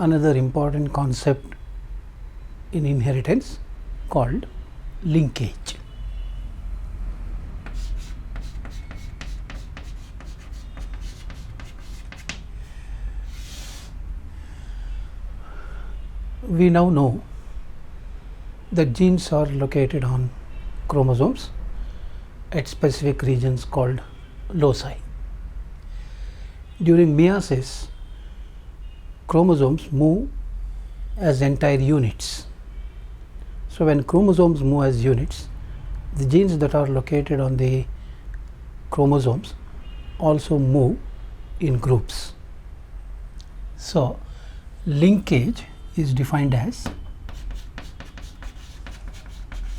another important concept in inheritance called linkage. We now know that genes are located on chromosomes at specific regions called loci. During meiosis, chromosomes move as entire units. So when chromosomes move as units, the genes that are located on the chromosomes also move in groups. So linkage is defined as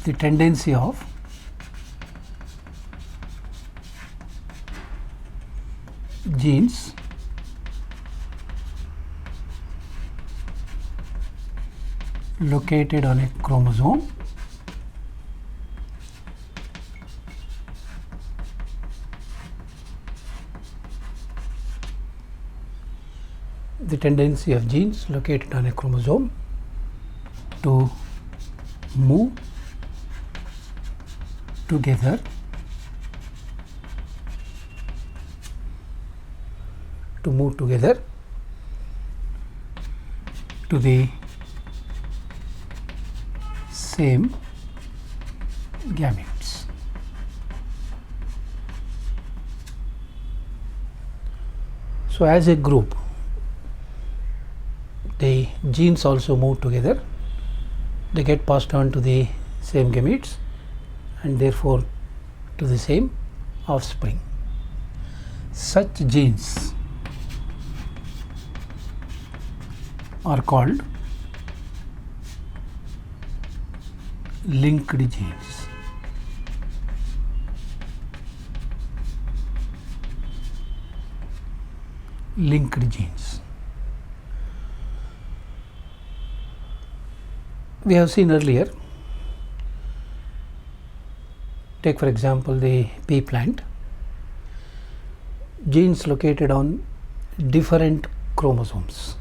the tendency of genes located on a chromosome to move together to the same gametes. So as a group, the genes also move together, they get passed on to the same gametes and therefore to the same offspring. Such genes are called linked genes. Linked genes. We have seen earlier, take for example the pea plant, genes located on different chromosomes.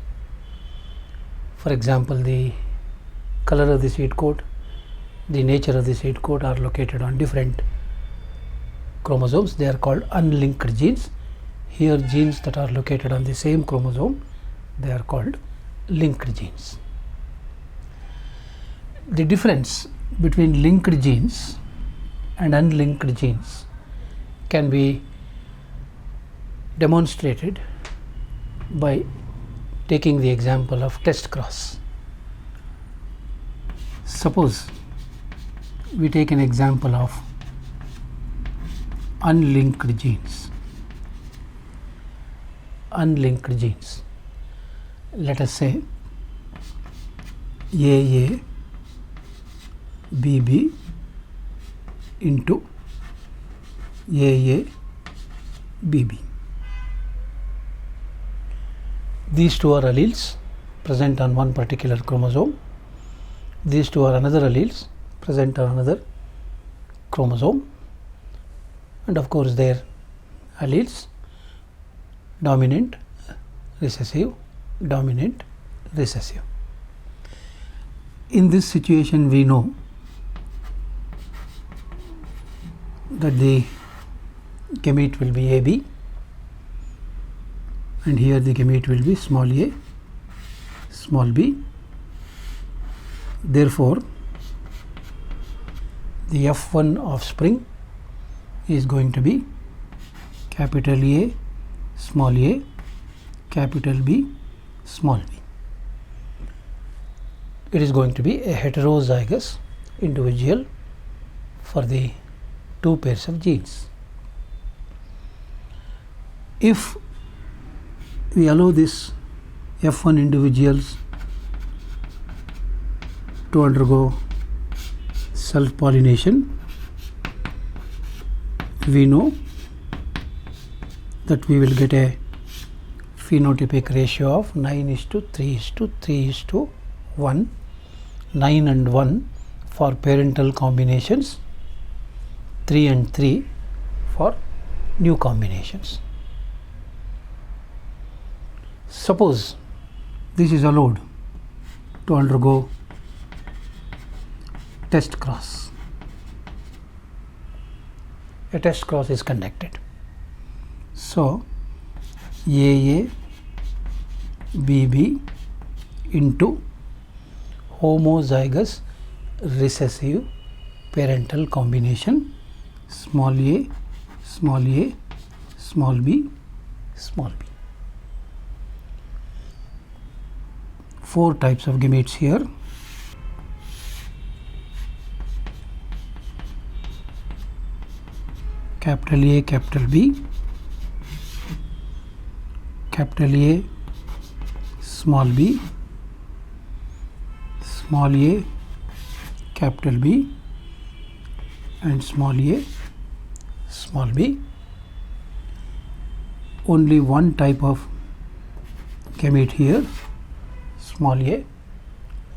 For example, the color of the seed coat, the nature of the seed coat are located on different chromosomes. They are called unlinked genes. Here genes that are located on the same chromosome, they are called linked genes. The difference between linked genes and unlinked genes can be demonstrated by taking the example of test cross. Suppose we take an example of unlinked genes. Unlinked genes. Let us say AA BB into AA BB. These two are alleles present on one particular chromosome. These two are another alleles present on another chromosome, and of course their alleles dominant, recessive, dominant, recessive. In this situation, we know that the gamete will be AB, and here the gamete will be small a, small b. Therefore, the F1 offspring is going to be capital A, capital B, small b. It is going to be a heterozygous individual for the two pairs of genes. If we allow this F1 individuals to undergo self-pollination, we know that we will get a phenotypic ratio of 9:3:3:1, 9 and 1 for parental combinations, 3 and 3 for new combinations. Suppose this is allowed to undergo test cross. A test cross is conducted. So AA BB into homozygous recessive parental combination small a, small b, small b. 4 types of gametes here. Capital A, capital B, capital A, small b, small a, capital B, and small a, small b. Only one type of gamete here, small a,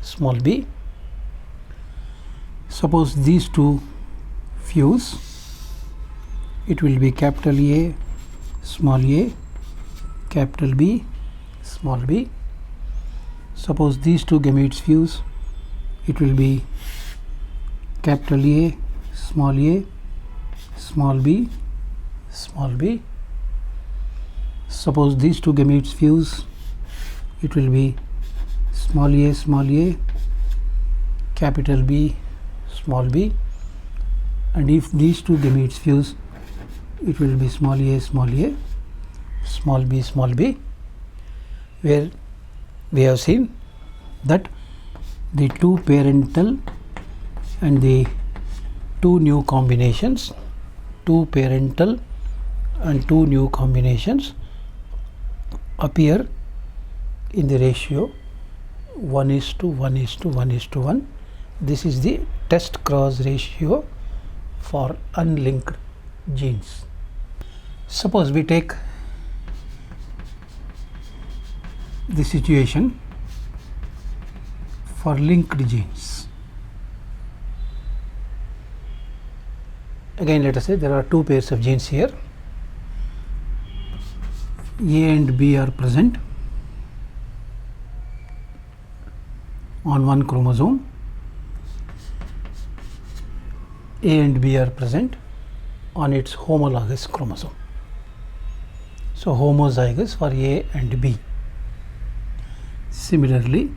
small b. Suppose these two fuse, it will be capital A, capital B, small b. Suppose these two gametes fuse, it will be capital A, small b, small b. Suppose these two gametes fuse, it will be small a, capital B, small b. And if these two gametes fuse, it will be small a, small b, where we have seen that the two parental and the two new combinations, appear in the ratio 1:1:1:1. This is the test cross ratio for unlinked genes. Suppose we take the situation for linked genes. Again, let us say there are 2 pairs of genes here. A and B are present on one chromosome. A and B are present on its homologous chromosome. So homozygous for A and B. Similarly,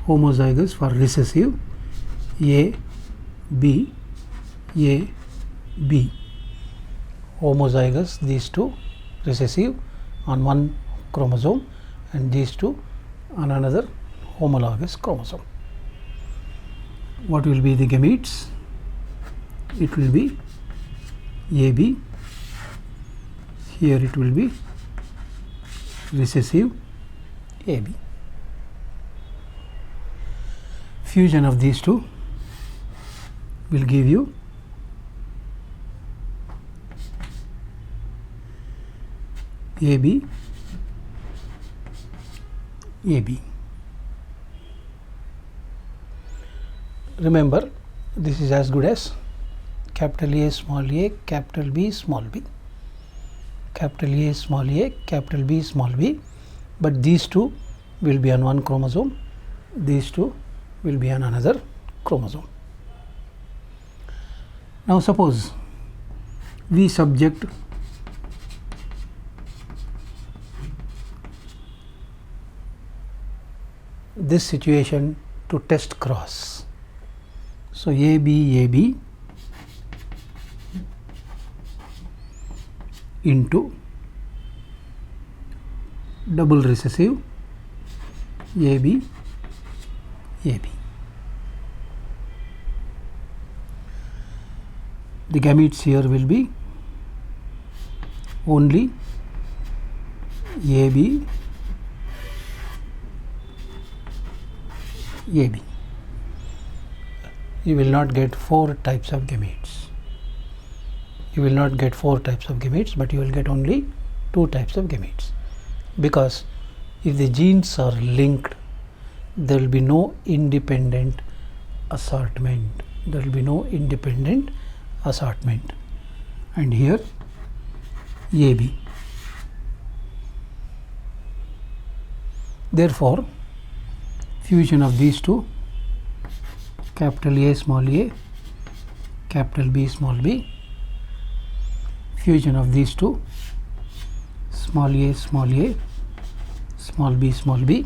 homozygous for recessive A, B, homozygous, these two recessive on one chromosome and these two on another homologous chromosome. What will be the gametes? It will be AB, here it will be recessive AB. Fusion of these two will give you AB. Remember, this is as good as capital A, capital B, small b. Capital A, capital B, small b. But these two will be on one chromosome, these two will be on another chromosome. Now suppose we subject this situation to test cross. So AB into double recessive AB. The gametes here will be only AB. You will not get 4 types of gametes. But you will get only 2 types of gametes, because if the genes are linked, there will be no independent assortment. And here AB. Therefore, fusion of these two, capital A, capital B, small b, fusion of these two, small a, small b,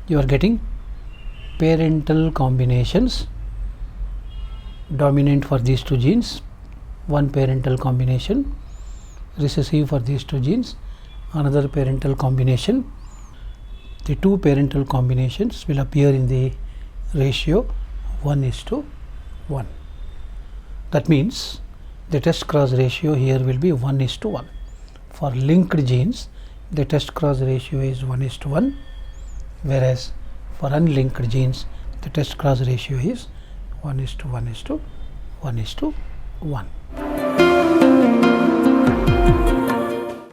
you are getting parental combinations dominant for these two genes, one parental combination, recessive for these two genes, another parental combination. The two parental combinations will appear in the ratio 1:1. That means the test cross ratio here will be 1:1. For linked genes, the test cross ratio is 1:1, whereas for unlinked genes, the test cross ratio is 1:1:1:1.